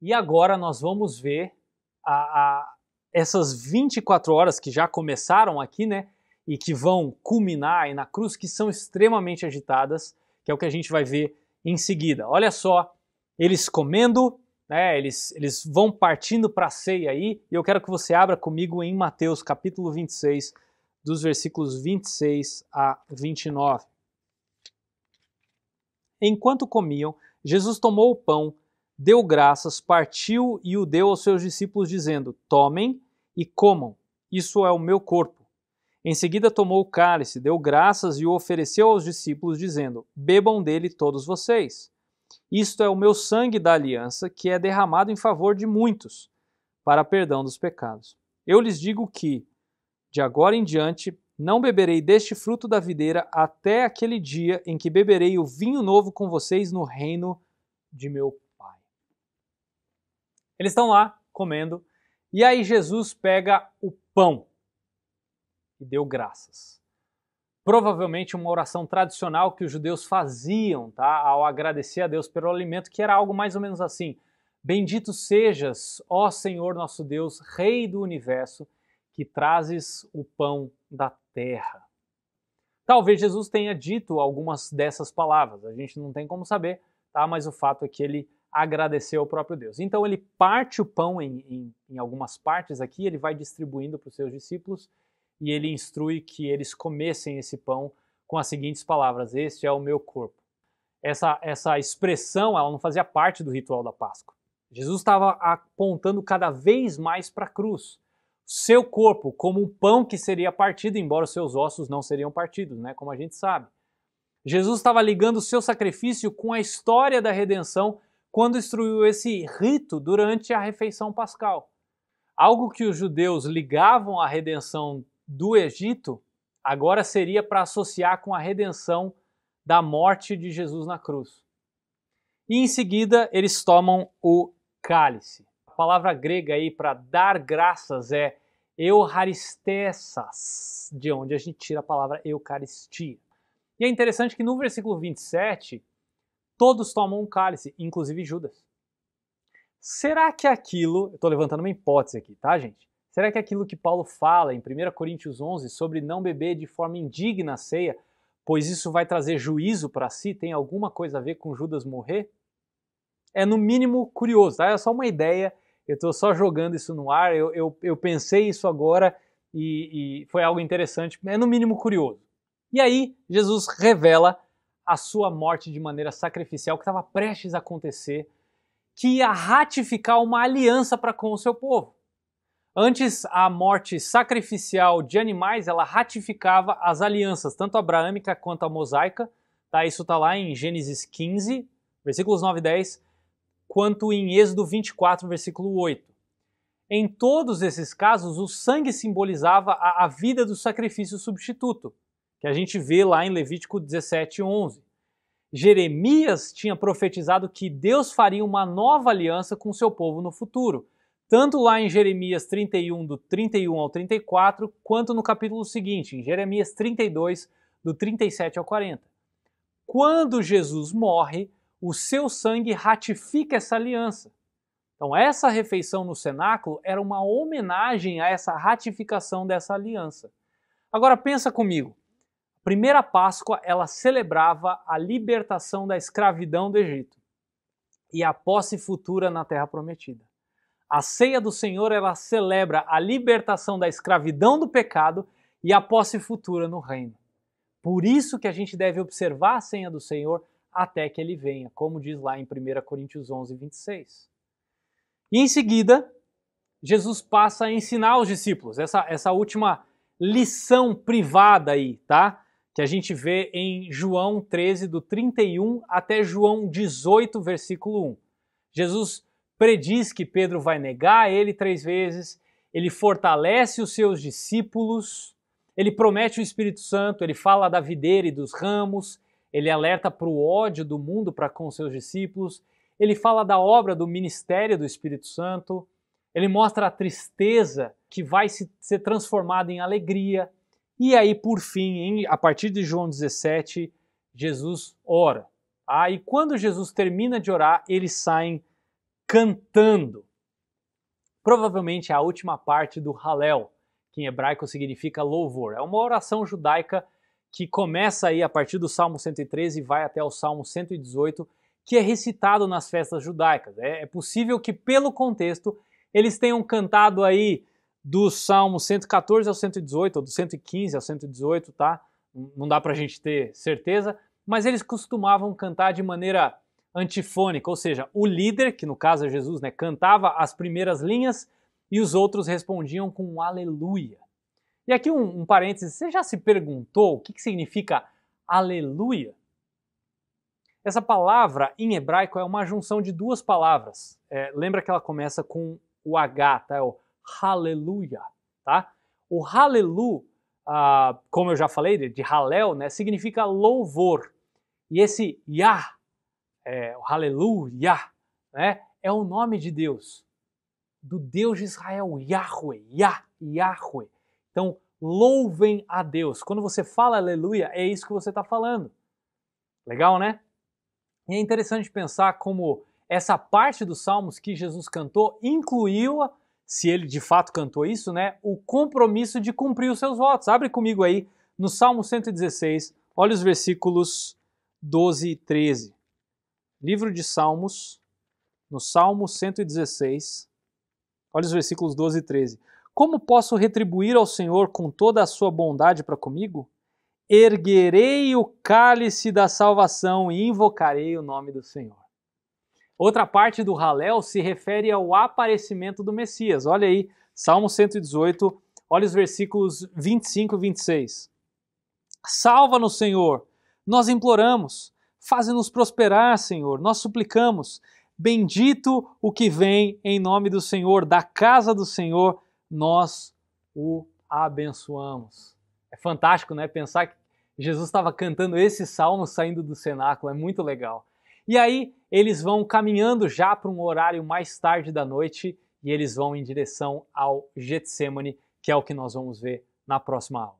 E agora nós vamos ver essas 24 horas que já começaram aqui, né? E que vão culminar aí na cruz, que são extremamente agitadas, que é o que a gente vai ver em seguida. Olha só, eles comendo, né? Eles vão partindo para a ceia aí, e eu quero que você abra comigo em Mateus capítulo 26, dos versículos 26 a 29. Enquanto comiam, Jesus tomou o pão, deu graças, partiu e o deu aos seus discípulos, dizendo: Tomem e comam, isso é o meu corpo. Em seguida tomou o cálice, deu graças e o ofereceu aos discípulos, dizendo: Bebam dele todos vocês. Isto é o meu sangue da aliança, que é derramado em favor de muitos, para perdão dos pecados. Eu lhes digo que, de agora em diante, não beberei deste fruto da videira até aquele dia em que beberei o vinho novo com vocês no reino de meu Pai. Eles estão lá comendo, e aí Jesus pega o pão e deu graças. Provavelmente uma oração tradicional que os judeus faziam, tá, ao agradecer a Deus pelo alimento, que era algo mais ou menos assim: Bendito sejas, ó Senhor nosso Deus, Rei do universo, que trazes o pão da terra. Talvez Jesus tenha dito algumas dessas palavras, a gente não tem como saber, tá? Mas o fato é que ele agradeceu ao próprio Deus. Então ele parte o pão em algumas partes aqui, ele vai distribuindo para os seus discípulos e ele instrui que eles comessem esse pão com as seguintes palavras: Este é o meu corpo. Essa expressão, ela não fazia parte do ritual da Páscoa. Jesus estava apontando cada vez mais para a cruz. Seu corpo como um pão que seria partido, embora os seus ossos não seriam partidos, né? Como a gente sabe. Jesus estava ligando o seu sacrifício com a história da redenção quando instruiu esse rito durante a refeição pascal. Algo que os judeus ligavam à redenção do Egito, agora seria para associar com a redenção da morte de Jesus na cruz. E em seguida eles tomam o cálice. A palavra grega aí para dar graças é eucharistessas, de onde a gente tira a palavra eucaristia. E é interessante que no versículo 27, todos tomam um cálice, inclusive Judas. Será que aquilo, eu estou levantando uma hipótese aqui, tá, gente? Será que aquilo que Paulo fala em 1 Coríntios 11 sobre não beber de forma indigna a ceia, pois isso vai trazer juízo para si, tem alguma coisa a ver com Judas morrer? É no mínimo curioso, tá? É só uma ideia, eu estou só jogando isso no ar, eu pensei isso agora e foi algo interessante, é no mínimo curioso. E aí Jesus revela a sua morte de maneira sacrificial, que estava prestes a acontecer, que ia ratificar uma aliança para com o seu povo. Antes, a morte sacrificial de animais, ela ratificava as alianças, tanto a abraâmica quanto a mosaica, tá? Isso está lá em Gênesis 15, versículos 9 e 10, quanto em Êxodo 24, versículo 8. Em todos esses casos, o sangue simbolizava a vida do sacrifício substituto, que a gente vê lá em Levítico 17, 11. Jeremias tinha profetizado que Deus faria uma nova aliança com o seu povo no futuro, tanto lá em Jeremias 31, do 31 ao 34, quanto no capítulo seguinte, em Jeremias 32, do 37 ao 40. Quando Jesus morre, o seu sangue ratifica essa aliança. Então, essa refeição no cenáculo era uma homenagem a essa ratificação dessa aliança. Agora, pensa comigo. A primeira Páscoa, ela celebrava a libertação da escravidão do Egito e a posse futura na Terra Prometida. A ceia do Senhor, ela celebra a libertação da escravidão do pecado e a posse futura no reino. Por isso que a gente deve observar a ceia do Senhor até que ele venha, como diz lá em 1 Coríntios 11, 26. E em seguida, Jesus passa a ensinar aos discípulos, essa última lição privada aí, tá? Que a gente vê em João 13, do 31 até João 18, versículo 1. Jesus prediz que Pedro vai negar ele 3 vezes, ele fortalece os seus discípulos, ele promete o Espírito Santo, ele fala da videira e dos ramos, ele alerta para o ódio do mundo para com seus discípulos, ele fala da obra do ministério do Espírito Santo, ele mostra a tristeza que vai ser transformada em alegria, e aí, por fim, a partir de João 17, Jesus ora. E quando Jesus termina de orar, eles saem cantando. Provavelmente é a última parte do Hallel, que em hebraico significa louvor. É uma oração judaica que começa aí a partir do Salmo 113 e vai até o Salmo 118, que é recitado nas festas judaicas. É possível que, pelo contexto, eles tenham cantado aí do Salmo 114 ao 118, ou do 115 ao 118, tá? Não dá pra gente ter certeza, mas eles costumavam cantar de maneira antifônica, ou seja, o líder, que no caso é Jesus, né, cantava as primeiras linhas e os outros respondiam com um aleluia. E aqui um parênteses, você já se perguntou o que significa aleluia? Essa palavra em hebraico é uma junção de duas palavras. Lembra que ela começa com o H, tá? É o Haleluia, tá? O Halelu, como eu já falei, de Halel, né, significa louvor. E esse Yah, o Haleluia, né, é o nome de Deus, do Deus de Israel, Yahweh, Yahweh. Então, louvem a Deus. Quando você fala aleluia, é isso que você está falando. Legal, né? E é interessante pensar como essa parte dos salmos que Jesus cantou incluiu, se ele de fato cantou isso, né, o compromisso de cumprir os seus votos. Abre comigo aí no Salmo 116, olha os versículos 12 e 13. Livro de Salmos, no Salmo 116, olha os versículos 12 e 13. Como posso retribuir ao Senhor com toda a sua bondade para comigo? Erguerei o cálice da salvação e invocarei o nome do Senhor. Outra parte do Hallel se refere ao aparecimento do Messias. Olha aí, Salmo 118, olha os versículos 25 e 26. Salva-nos, Senhor, nós imploramos. Faze-nos prosperar, Senhor, nós suplicamos. Bendito o que vem em nome do Senhor, da casa do Senhor, nós o abençoamos. É fantástico, né? Pensar que Jesus estava cantando esse salmo saindo do cenáculo, é muito legal. E aí eles vão caminhando já para um horário mais tarde da noite e eles vão em direção ao Getsemane, que é o que nós vamos ver na próxima aula.